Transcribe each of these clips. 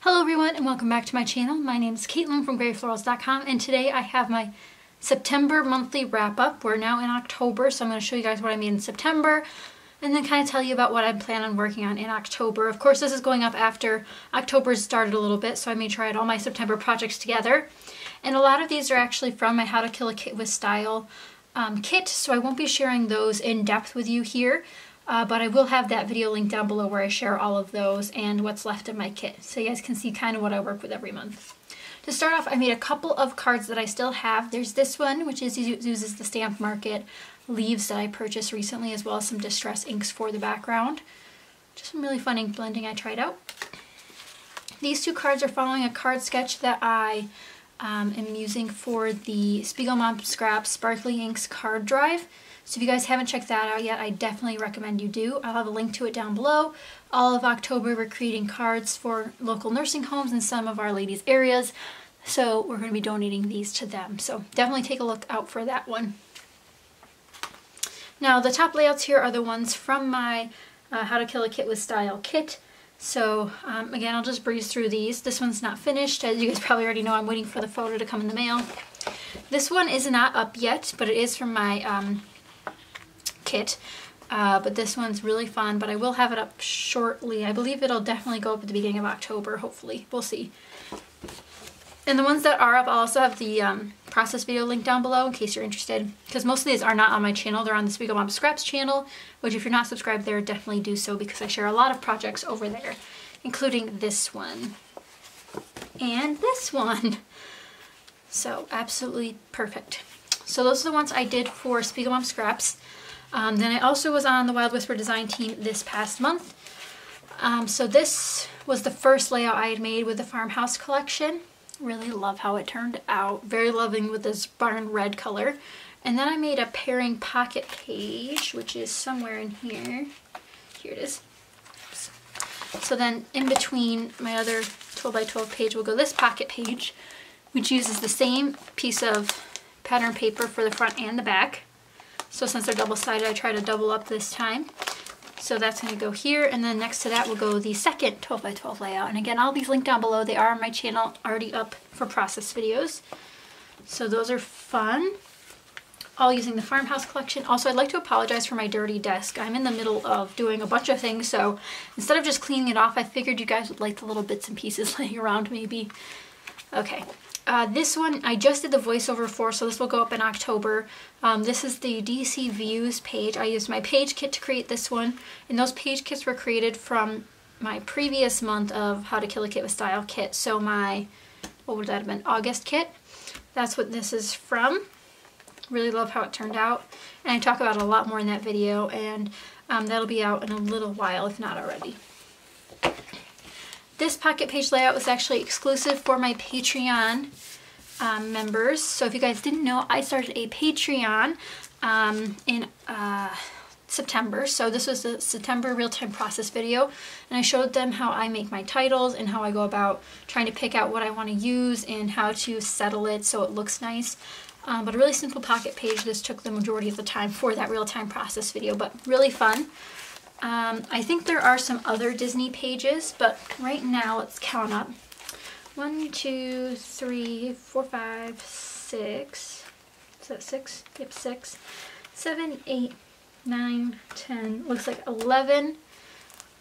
Hello everyone and welcome back to my channel. My name is Caitlin from Florals.com and today I have my September monthly wrap-up. We're now in October, so I'm going to show you guys what I made in September and then kind of tell you about what I plan on working on in October. Of course, this is going up after October started a little bit, so I made sure I had all my September projects together. And a lot of these are actually from my How to Kill a Kit with Style kit, so I won't be sharing those in depth with you here. But I will have that video linked down below where I share all of those and what's left of my kit, so you guys can see kind of what I work with every month. To start off, I made a couple of cards that I still have. There's this one, which uses the Stamp Market leaves that I purchased recently, as well as some distress inks for the background. Just some really fun ink blending I tried out. These two cards are following a card sketch that I am using for the Spiegel Mom Scraps Sparkly Inks card drive. So if you guys haven't checked that out yet, I definitely recommend you do. I'll have a link to it down below. All of October we're creating cards for local nursing homes in some of our ladies' areas. So we're going to be donating these to them. So definitely take a look out for that one. Now the top layouts here are the ones from my How to Kill a Kit with Style kit. So again, I'll just breeze through these. This one's not finished. As you guys probably already know, I'm waiting for the photo to come in the mail. This one is not up yet, but it is from my kit, but this one's really fun, but I will have it up shortly. I believe it'll definitely go up at the beginning of October, hopefully. We'll see. And the ones that are up, I'll also have the process video link down below in case you're interested, because most of these are not on my channel. They're on the Spiegel Mom Scraps channel, which if you're not subscribed there, definitely do so, because I share a lot of projects over there, including this one and this one. So absolutely perfect. So those are the ones I did for Spiegel Mom Scraps. Then I also was on the Wild Whisper design team this past month. So this was the first layout I had made with the farmhouse collection. Really love how it turned out. Very loving with this barn red color. And then I made a pairing pocket page, which is somewhere in here. Here it is. So then in between my other 12 by 12 page will go this pocket page, which uses the same piece of pattern paper for the front and the back. So since they're double-sided, I try to double up this time. So that's going to go here, and then next to that will go the second 12 by 12 layout. And again, all these linked down below. They are on my channel, already up for process videos. So those are fun. All using the farmhouse collection. Also, I'd like to apologize for my dirty desk. I'm in the middle of doing a bunch of things, so instead of just cleaning it off, I figured you guys would like the little bits and pieces laying around maybe. Okay. This one I just did the voiceover for, so this will go up in October. This is the DC Views page. I used my page kit to create this one, and those page kits were created from my previous month of How to Kill a Kit with Style kit. So my, what would that have been, August kit? That's what this is from. Really love how it turned out, and I talk about it a lot more in that video, and that'll be out in a little while, if not already. This pocket page layout was actually exclusive for my Patreon members. So if you guys didn't know, I started a Patreon in September. So this was the September real-time process video, and I showed them how I make my titles and how I go about trying to pick out what I want to use and how to settle it so it looks nice. But a really simple pocket page. This took the majority of the time for that real-time process video, but really fun. I think there are some other Disney pages, but right now let's count up. 1, 2, 3, 4, 5, 6. Is that 6? Yep, 6. 7, 8, 9, 10. Looks like 11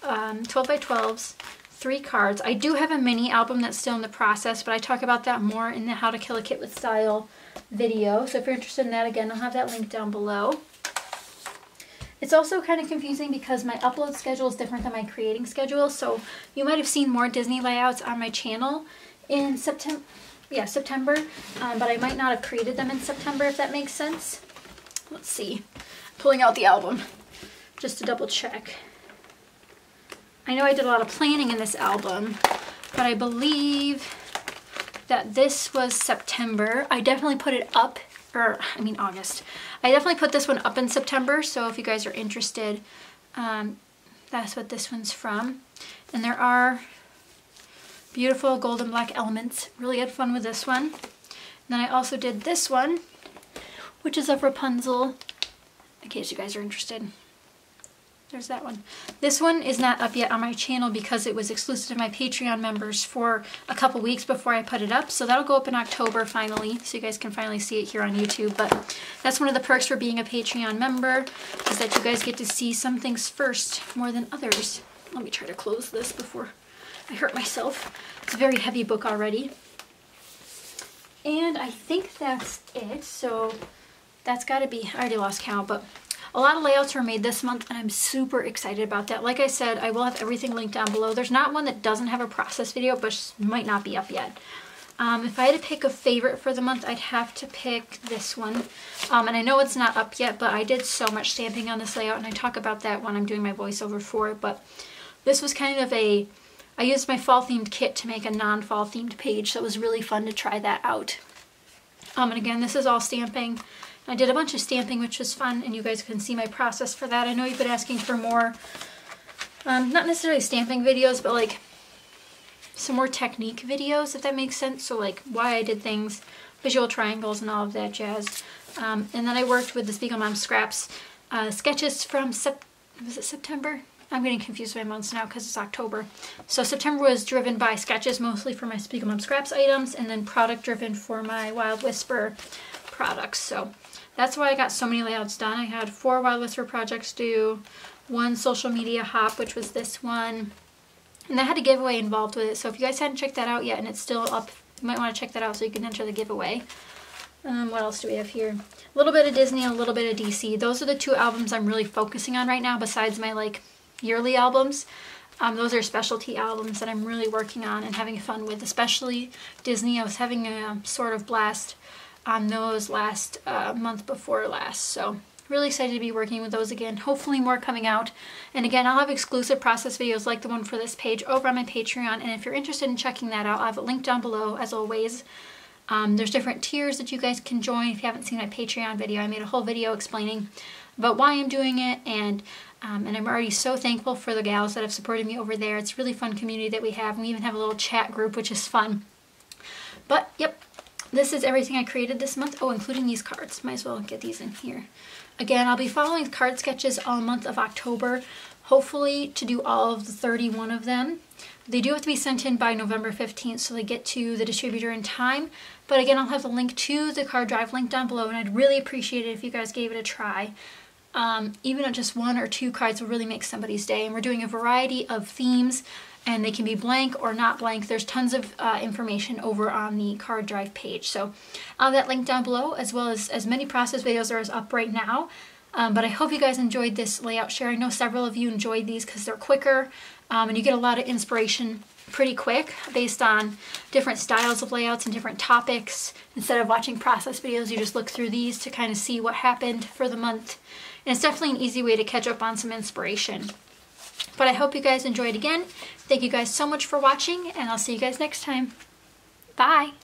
12 by 12s, 3 cards. I do have a mini album that's still in the process, but I talk about that more in the How to Kill a Kit with Style video. So if you're interested in that, again, I'll have that link down below. It's also kind of confusing because my upload schedule is different than my creating schedule, so you might have seen more Disney layouts on my channel in September, but I might not have created them in September, if that makes sense. Let's see. Pulling out the album just to double check. I know I did a lot of planning in this album, but I believe that this was September. I definitely put it up, August. I definitely put this one up in September, so if you guys are interested, that's what this one's from. And there are beautiful golden black elements. Really had fun with this one. And then I also did this one, which is of Rapunzel, in case you guys are interested. there's that one. This one is not up yet on my channel because it was exclusive to my Patreon members for a couple weeks before I put it up. So that'll go up in October finally, so you guys can finally see it here on YouTube. But that's one of the perks for being a Patreon member, is that you guys get to see some things first more than others. Let me try to close this before I hurt myself. It's a very heavy book already. And I think that's it. So that's got to be, I already lost count, but a lot of layouts were made this month and I'm super excited about that. Like I said, I will have everything linked down below. There's not one that doesn't have a process video, but might not be up yet. If I had to pick a favorite for the month, I'd have to pick this one. And I know it's not up yet, but I did so much stamping on this layout, and I talk about that when I'm doing my voiceover for it. But this was kind of I used my fall themed kit to make a non-fall themed page, so it was really fun to try that out. And again, this is all stamping. I did a bunch of stamping, which was fun, and you guys can see my process for that. I know you've been asking for more, not necessarily stamping videos, but like some more technique videos, if that makes sense. So like why I did things, visual triangles and all of that jazz. And then I worked with the Spiegel Mom Scraps sketches from, was it September? I'm getting confused by months now because it's October. So September was driven by sketches mostly for my Spiegel Mom Scraps items, and then product driven for my Wild Whisper products. So that's why I got so many layouts done. I had 4 Wild Whisper projects due, 1 social media hop, which was this one, and I had a giveaway involved with it. So if you guys hadn't checked that out yet and it's still up, you might want to check that out so you can enter the giveaway. What else do we have here? A little bit of Disney and a little bit of DC. Those are the 2 albums I'm really focusing on right now besides my like yearly albums. Those are specialty albums that I'm really working on and having fun with, especially Disney. I was having a sort of blast on those last month before last, so really excited to be working with those again. Hopefully more coming out, and again I'll have exclusive process videos like the one for this page over on my Patreon, and if you're interested in checking that out, I'll have a link down below as always. There's different tiers that you guys can join. If you haven't seen my Patreon video, I made a whole video explaining about why I'm doing it, and I'm already so thankful for the gals that have supported me over there. It's a really fun community that we have, and we even have a little chat group, which is fun. But yep, this is everything I created this month. Oh, including these cards. Might as well get these in here. Again, I'll be following card sketches all month of October, hopefully to do all of the 31 of them. They do have to be sent in by November 15th, so they get to the distributor in time. But again, I'll have the link to the card drive link down below, and I'd really appreciate it if you guys gave it a try. Even if just 1 or 2 cards will really make somebody's day. And we're doing a variety of themes, and they can be blank or not blank. There's tons of information over on the card drive page. So I'll have that link down below, as well as many process videos are up right now. But I hope you guys enjoyed this layout share. I know several of you enjoyed these because they're quicker, and you get a lot of inspiration pretty quick based on different styles of layouts and different topics. Instead of watching process videos, you just look through these to kind of see what happened for the month. And it's definitely an easy way to catch up on some inspiration. But I hope you guys enjoyed again. Thank you guys so much for watching, and I'll see you guys next time. Bye!